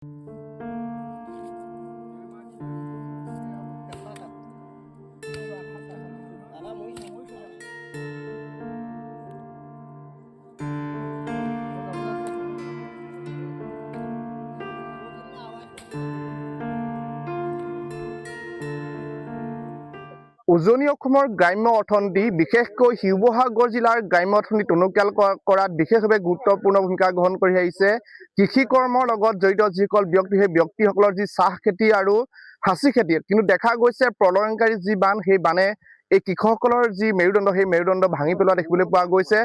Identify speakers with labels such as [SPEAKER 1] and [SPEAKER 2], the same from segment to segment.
[SPEAKER 1] উজনি অসমৰ গ্ৰাম্য অৰ্থনীতি বিশেষকৈ শিৱসাগৰ জিলাৰ গ্ৰাম্য অৰ্থনীতি টনকিয়াল কৰাত বিশেষভাৱে গুৰুত্বপূৰ্ণ ভূমিকা গ্ৰহণ কৰি আহিছে কৃষি কৰ্মৰ লগত জড়িত যিসকল ব্যক্তি সেই ব্যক্তিসকলৰ যি চাহ খেতি আৰু হাঁচি খেতি কিন্তু দেখা গৈছে প্ৰলয়ংকাৰী যি বান সেই বানে এই কৃষকসকলৰ যি মেৰুদণ্ড সেই মেৰুদণ্ড ভাঙি পেলোৱা দেখিবলৈ পোৱা গৈছে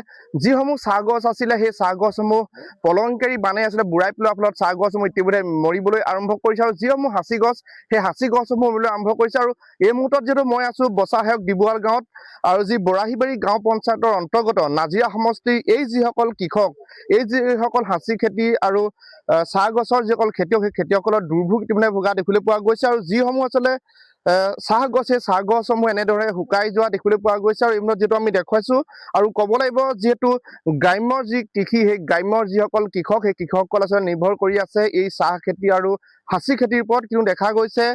[SPEAKER 1] যিসমূহ চাহ গছ আছিলে সেই চাহ গছসমূহ প্ৰলয়ংকাৰী বানে আচলতে বুঢ়াই পেলোৱাৰ ফলত চাহ গছসমূহ ইতিমধ্যে মৰিবলৈ আৰম্ভ কৰিছে আৰু যিসমূহ হাঁচি গছ সেই হাঁচি গছসমূহ মৰিবলৈ আৰম্ভ কৰিছে আৰু এই মুহূৰ্তত যিহেতু মই আছো বচাহেক ডিবুৱাল গাঁৱত আৰু যি বৰাহীবাৰী গাঁও পঞ্চায়তৰ অন্তৰ্গত নাজিৰা সমষ্টিৰ এই যিসকল কৃষক এই যিসকল হাঁচি খেতি আৰু চাহ গছৰ যিসকল খেতিয়ক সেই খেতিয়কসকলৰ দুৰ্ভোগ ইতিমধ্যে ভোগা দেখিবলৈ পোৱা গৈছে আৰু যিসমূহ আচলতে চাহ গছ সেই চাহ গছসমূহ এনেদৰে শুকাই যোৱা দেখিবলৈ পোৱা গৈছে আৰু এই মুহূৰ্তত যিহেতু আমি দেখুৱাইছো আৰু ক'ব লাগিব যিহেতু গ্ৰাম্যৰ যি কৃষি সেই গ্ৰাম্যৰ যিসকল কৃষক সেই কৃষকসকল আচলতে নিৰ্ভৰ কৰি আছে এই চাহ খেতি আৰু হাঁচি খেতিৰ ওপৰত কিন্তু দেখা গৈছে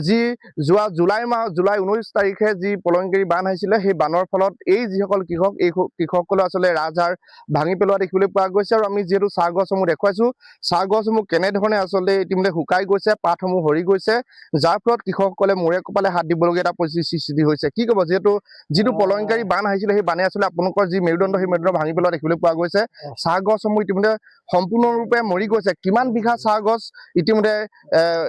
[SPEAKER 1] যি যোৱা জুলাই 19 তাৰিখে যি প্ৰলয়ংকাৰী বান আহিছিলে সেই বানৰ ফলত এই যিসকল কৃষক এই কৃষকসকলে আচলতে ৰাজহাড় ভাঙি পেলোৱা দেখিবলৈ পোৱা গৈছে আৰু আমি যিহেতু চাহ গছসমূহ দেখুৱাইছো চাহ গছসমূহ কেনেধৰণে আচলতে ইতিমধ্যে শুকাই গৈছে পাতসমূহ সৰি গৈছে যাৰ ফলত কৃষকসকলে মূৰে কপালে হাত দিবলগীয়া এটা পৰিস্থিতি সৃষ্টি হৈছে কি ক'ব যিহেতু যিটো প্ৰলয়ংকাৰী বান আহিছিলে সেই বানে আচলতে আপোনালোকৰ যি মেৰুদণ্ড সেই মেৰুদণ্ড ভাঙি পেলোৱা দেখিবলৈ পোৱা গৈছে চাহ গছসমূহ ইতিমধ্যে সম্পূৰ্ণৰূপে মৰি গৈছে কিমান বিঘা চাহ গছ ইতিমধ্যে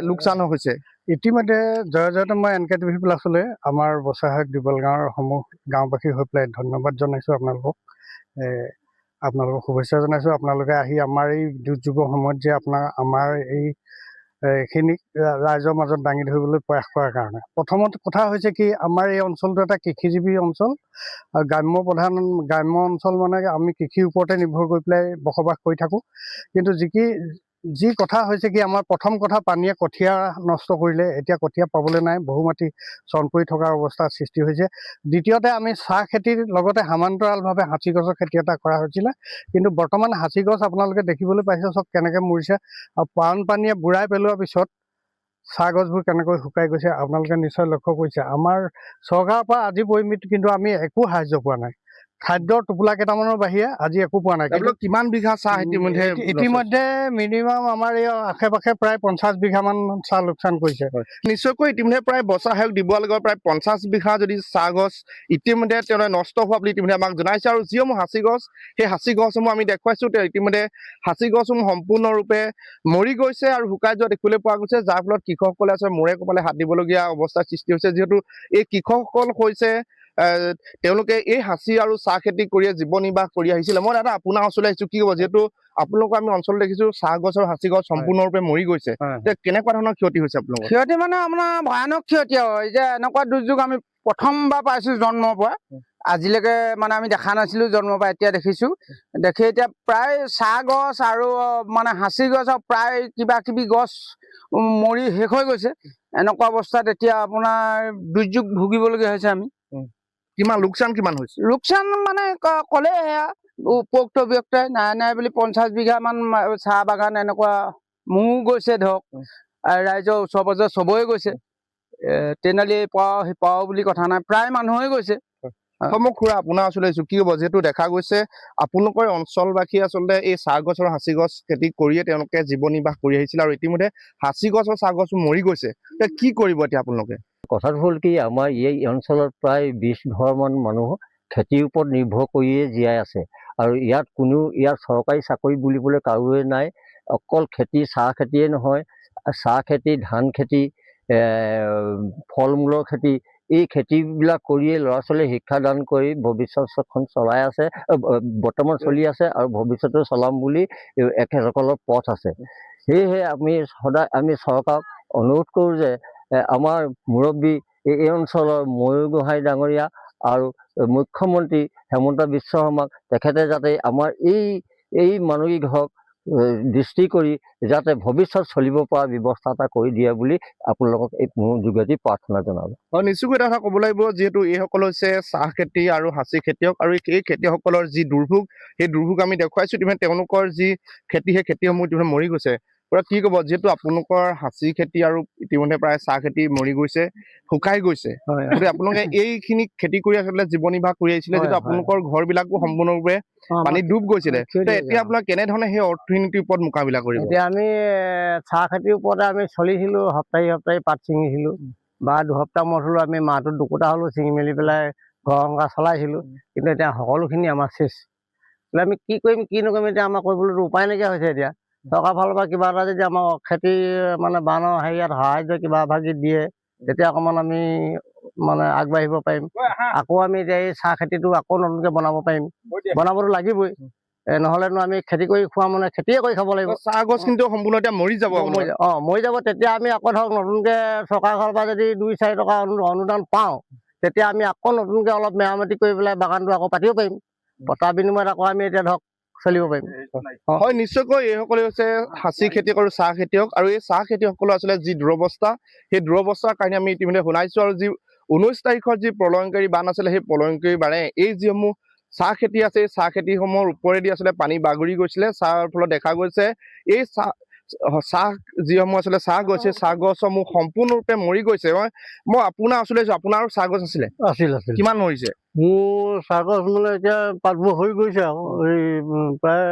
[SPEAKER 1] লোকচান হৈছে
[SPEAKER 2] ইতিমধ্যে জয়তে মই NK TV প্লাছলৈ আমাৰ বচাহেক ডিবল গাঁৱৰ সমূহ গাঁওবাসী হৈ পেলাই ধন্যবাদ জনাইছোঁ আপোনালোকক শুভেচ্ছা জনাইছোঁ আপোনালোকে আহি আমাৰ এই দুৰ্যোগৰ সময়ত যে আমাৰ এইখিনিক ৰাইজৰ মাজত দাঙি ধৰিবলৈ প্ৰয়াস কৰাৰ কাৰণে প্ৰথমত কথা হৈছে কি আমাৰ এই অঞ্চলটো এটা কৃষিজীৱী অঞ্চল আৰু গ্ৰাম্য অঞ্চল মানে আমি কৃষিৰ ওপৰতে নিৰ্ভৰ কৰি পেলাই বসবাস কৰি থাকোঁ কিন্তু যি কথা হৈছে কি আমাৰ প্ৰথম কথা পানীয়ে কঠীয়া নষ্ট কৰিলে এতিয়া কঠীয়া পাবলৈ নাই বহু মাটি চন পৰি থকাৰ অৱস্থাৰ সৃষ্টি হৈছে দ্বিতীয়তে আমি চাহ খেতিৰ লগতে সমান্তৰালভাৱে হাঁচি গছৰ খেতি এটা কৰা হৈছিলে কিন্তু বৰ্তমান হাঁচি গছ আপোনালোকে দেখিবলৈ পাইছে চব কেনেকৈ মৰিছে আৰু পানীয়ে বুঢ়াই পেলোৱাৰ পিছত চাহ গছবোৰ কেনেকৈ শুকাই গৈছে আপোনালোকে নিশ্চয় লক্ষ্য কৰিছে আমাৰ চৰকাৰৰ পৰা আজি পৰিমিত কিন্তু আমি একো সাহায্য পোৱা নাই খাদ্যৰ টোপোলা কেইটামানৰ বাহিৰে আজি একো পোৱা নাই কিন্তু
[SPEAKER 1] কিমান বিঘা চাহ
[SPEAKER 2] ইতিমধ্যে মিনিমাম আমাৰ এই আশে পাশে প্ৰায় 50 বিঘামান চাহ লোকচান কৰিছে
[SPEAKER 1] নিশ্চয়কৈ ইতিমধ্যে প্ৰায় বচাহেক ডিবুৱালগড় প্ৰায় 50 বিঘা যদি চাহ গছ ইতিমধ্যে তেওঁলোকে নষ্ট হোৱা বুলি ইতিমধ্যে আমাক জনাইছে আৰু যিসমূহ হাঁচি গছ সেই হাঁচি গছসমূহ আমি দেখুৱাইছো ইতিমধ্যে হাঁচি গছসমূহ সম্পূৰ্ণৰূপে মৰি গৈছে আৰু শুকাই যোৱা দেখিবলৈ পোৱা গৈছে যাৰ ফলত কৃষকসকলে আচলতে মূৰে কপালে হাত দিবলগীয়া অৱস্থাৰ সৃষ্টি হৈছে যিহেতু এই কৃষকসকল হৈছে তেওঁলোকে এই হাঁচি আৰু চাহ খেতি কৰিয়ে জীৱন নিৰ্বাহ কৰি আহিছিলে মই দাদা আপোনাৰ ওচৰলৈ আহিছো কি হ'ব যিহেতু আপোনালোকৰ আমি অঞ্চল দেখিছো চাহ গছ আৰু হাঁচি গছ সম্পূৰ্ণৰূপে মৰি গৈছে কেনেকুৱা ধৰণৰ ক্ষতি হৈছে আপোনালোকৰ
[SPEAKER 3] ক্ষতি মানে আপোনাৰ ভয়ানক ক্ষতি হয় যে এনেকুৱা দুৰ্যোগ আমি প্ৰথমবাৰ পাইছো জন্মৰ পৰা আজিলৈকে মানে আমি দেখা নাছিলো জন্মৰ পৰা এতিয়া দেখিছো দেখি এতিয়া প্ৰায় চাহ গছ আৰু মানে হাঁচি গছ প্ৰায় কিবা কিবি গছ মৰি শেষ হৈ গৈছে এনেকুৱা অৱস্থাত এতিয়া আপোনাৰ দুৰ্যোগ ভুগিবলগীয়া হৈছে আমি
[SPEAKER 1] লোকচান কিমান হৈছে
[SPEAKER 3] লোকচান মানে ক'লে সেয়া উপযুক্ত ব্যক্তিয়ে নাই বুলি 50 বিঘামান চাহ বাগান এনেকুৱা মোৰো গৈছে ধৰক ৰাইজৰ ওচৰ পাজৰ চবৰে গৈছে তেনেলি পাওঁ বুলি কথা নাই প্ৰায় মানুহে গৈছে
[SPEAKER 1] খুৰা আপোনাৰ ওচৰলৈ আহিছো কি হ'ব যিহেতু দেখা গৈছে আপোনালোকৰ অঞ্চলবাসী আচলতে এই চাহ গছ আৰু হাঁচি গছ খেতি কৰিয়ে তেওঁলোকে জীৱন নিৰ্বাহ কৰি আহিছিল আৰু ইতিমধ্যে হাঁচি গছ আৰু চাহ গছ মৰি গৈছে কি কৰিব এতিয়া আপোনালোকে
[SPEAKER 4] কথাটো হ'ল কি আমাৰ এই অঞ্চলত প্ৰায় 20 ঘৰমান মানুহ খেতিৰ ওপৰত নিৰ্ভৰ কৰিয়ে জীয়াই আছে আৰু ইয়াত চৰকাৰী চাকৰি বুলিবলৈ কাৰোৱে নাই অকল খেতি চাহ খেতিয়ে নহয় চাহ খেতি ধান খেতি ফল মূলৰ খেতি এই খেতিবিলাক কৰিয়ে ল'ৰা ছোৱালী শিক্ষাদান কৰি ভৱিষ্যতখন চলাই আছে বৰ্তমান চলি আছে আৰু ভৱিষ্যতে চলাম বুলি এখেতসকলৰ পথ আছে সেয়েহে আমি চৰকাৰক অনুৰোধ কৰোঁ যে আমাৰ মুৰব্বী এই অঞ্চলৰ ময়ূৰ গোহাঁই ডাঙৰীয়া আৰু মুখ্যমন্ত্ৰী হেমন্ত বিশ্ব শৰ্মাক তেখেতে যাতে আমাৰ এই মানৱিক হক দৃষ্টি কৰি যাতে ভৱিষ্যত চলিব পৰা ব্যৱস্থা এটা কৰি দিয়ে বুলি আপোনালোকক এই মোৰ যোগেদি প্ৰাৰ্থনা জনাব
[SPEAKER 1] নিশ্চয়কৈ এটা কথা ক'ব লাগিব যিহেতু এইসকল হৈছে চাহ খেতি আৰু হাঁচি খেতিয়ক আৰু এই খেতিয়কসকলৰ যি দুৰ্ভোগ সেই দুৰ্ভোগ আমি দেখুৱাইছো তেওঁলোকৰ যি খেতি সেই খেতিসমূহ মৰি গৈছে পুৰা কি ক'ব যিহেতু আপোনালোকৰ হাঁচি খেতি আৰু ইতিমধ্যে প্ৰায় চাহ খেতি মৰি গৈছে শুকাই গৈছে গতিকে আপোনালোকে এইখিনি খেতি কৰি আচলতে জীৱন নিৰ্বাহ কৰি আহিছিলে যিহেতু আপোনালোকৰ ঘৰবিলাকো সম্পূৰ্ণৰূপে পানী ডুব গৈছিলে এতিয়া আপোনাক কেনেধৰণে সেই অৰ্থনীতিৰ ওপৰত মোকাবিলা কৰিব
[SPEAKER 5] এতিয়া আমি চাহ খেতিৰ ওপৰতে আমি চলিছিলো সপ্তাহি পাত ছিঙিছিলো বা দুসপ্তাহ মূৰত হ'লেও আমি মাহটোত দুকুটা হ'লেও ছিঙি মেলি পেলাই ঘৰ সংসাৰ চলাইছিলো কিন্তু এতিয়া সকলোখিনি আমাৰ চেচ আমি কি কৰিম কি নকৰিম এতিয়া আমাৰ কৰিবলৈ উপায় নাইকিয়া হৈছে এতিয়া চৰকাৰৰ ফালৰ পৰা কিবা এটা যদি আমাৰ খেতি মানে বানৰ হেৰিয়াত সাহাৰ্য কিবা ভাগি দিয়ে তেতিয়া অকণমান আমি মানে আগবাঢ়িব পাৰিম আকৌ আমি এতিয়া এই চাহ খেতিটো আকৌ নতুনকৈ বনাব পাৰিম বনাবতো লাগিবই নহ'লেনো আমি খেতি কৰি খোৱা মানে খেতিয়ে কৰি খাব লাগিব
[SPEAKER 1] চাহ গছ কিন্তু সম্পূৰ্ণ এতিয়া মৰি যাব
[SPEAKER 5] মৰি যাব তেতিয়া আমি আকৌ ধৰক নতুনকৈ চৰকাৰৰ ফালৰ পৰা যদি 2-4 টকা অনুদান পাওঁ তেতিয়া আমি আকৌ নতুনকৈ অলপ মেৰামতি কৰি পেলাই বাগানটো আকৌ পাতিব পাৰিম পতাৰ বিনিময়ত আকৌ আমি এতিয়া ধৰক চলিব পাৰিম
[SPEAKER 1] হয় নিশ্চয়কৈ এইসকলে হৈছে হাঁচি খেতিয়ক আৰু চাহ খেতিয়ক আৰু এই চাহ খেতিয়কসকলৰ আচলতে যি দুৰৱস্থা সেই দুৰৱস্থাৰ কাৰণে আমি ইতিমধ্যে শুনাইছো আৰু যি 19 তাৰিখৰ যি প্ৰলয়ংকাৰী বান আছিলে সেই প্ৰলয়ংকাৰী বানে এই যিসমূহ চাহ খেতি আছে এই চাহ খেতিসমূহৰ ওপৰেদি আচলতে পানী বাগৰি গৈছিলে চাহৰ ফলত দেখা গৈছে এই চাহ যিসমূহ আচলতে চাহ গছ সেই চাহ গছসমূহ সম্পূৰ্ণৰূপে মৰি গৈছে মই আপোনাৰ ওচৰলৈ আপোনাৰো চাহ গছ আছিলে
[SPEAKER 2] আছিল
[SPEAKER 1] কিমান মৰিছে
[SPEAKER 2] মোৰ চাহ গছ মানে এতিয়া পাতবোৰ হৈ গৈছে আৰু এই প্ৰায়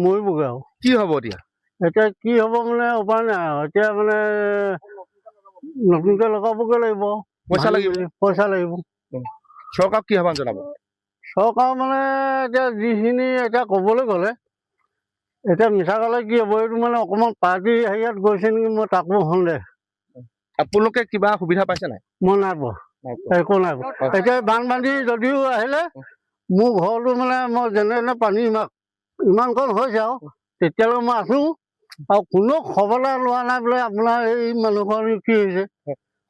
[SPEAKER 2] মৰিবগৈ আৰু
[SPEAKER 1] কি হ'ব
[SPEAKER 2] এতিয়া কি হ'ব মানে উপায় নাই আৰু এতিয়া মানে নতুনকৈ লগাবগৈ লাগিব পইচা লাগিব
[SPEAKER 1] চৰকাৰক কি আহ্বান জনাব
[SPEAKER 2] চৰকাৰ মানে এতিয়া যিখিনি এতিয়া ক'বলৈ গ'লে এতিয়া মিছা ক'লে কি হ'ব এইটো মানে অকণমান পাৰ্টি হেৰিয়াত গৈছে নেকি মই তাকো সন্দেহ
[SPEAKER 1] আপোনালোকে কিবা সুবিধা পাইছে নাই
[SPEAKER 2] মই নাই পোৱা একো নাই পোৱা এতিয়া বানপানী যদিও আহিলে মোৰ ঘৰটো মানে মই যেনে পানী ইমানকণ হৈছে আৰু তেতিয়ালৈ মই আছো আৰু কোনো খবৰলৈ লোৱা নাই বোলে আপোনাৰ এই মানুহৰ কি হৈছে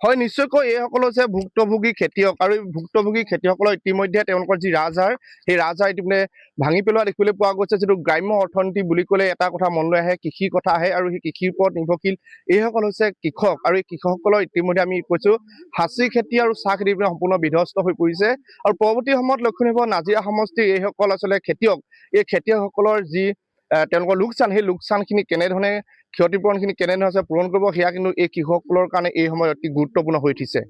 [SPEAKER 1] হয় নিশ্চয়কৈ এইসকল হৈছে ভুক্তভোগী খেতিয়ক আৰু এই ভুক্তভোগী খেতিয়কসকলৰ ইতিমধ্যে তেওঁলোকৰ যি ৰাজহাড় সেই ৰাজহাড় ইতিমধ্যে ভাঙি পেলোৱা দেখিবলৈ পোৱা গৈছে যিটো গ্ৰাম্য অৰ্থনীতি বুলি ক'লে এটা কথা মনলৈ আহে কৃষিৰ কথা আহে আৰু সেই কৃষিৰ ওপৰত নিৰ্ভৰশীল এইসকল হৈছে কৃষক আৰু এই কৃষকসকলৰ ইতিমধ্যে আমি কৈছো হাঁচি খেতি আৰু চাহ খেতিৰ পৰা সম্পূৰ্ণ বিধ্বস্ত হৈ পৰিছে আৰু পৰৱৰ্তী সময়ত লক্ষ্য কৰিব নাজিৰা সমষ্টিৰ এইসকল আচলতে খেতিয়ক এই খেতিয়কসকলৰ যি তেওঁলোকৰ লোকচান সেই লোকচানখিনি কেনেধৰণে ক্ষতিপূৰণখিনি কেনেধৰণে পূৰণ কৰিব সেয়া কিন্তু এই কৃষকসকলৰ কাৰণে এই সময়ত অতি গুৰুত্বপূৰ্ণ হৈ উঠিছে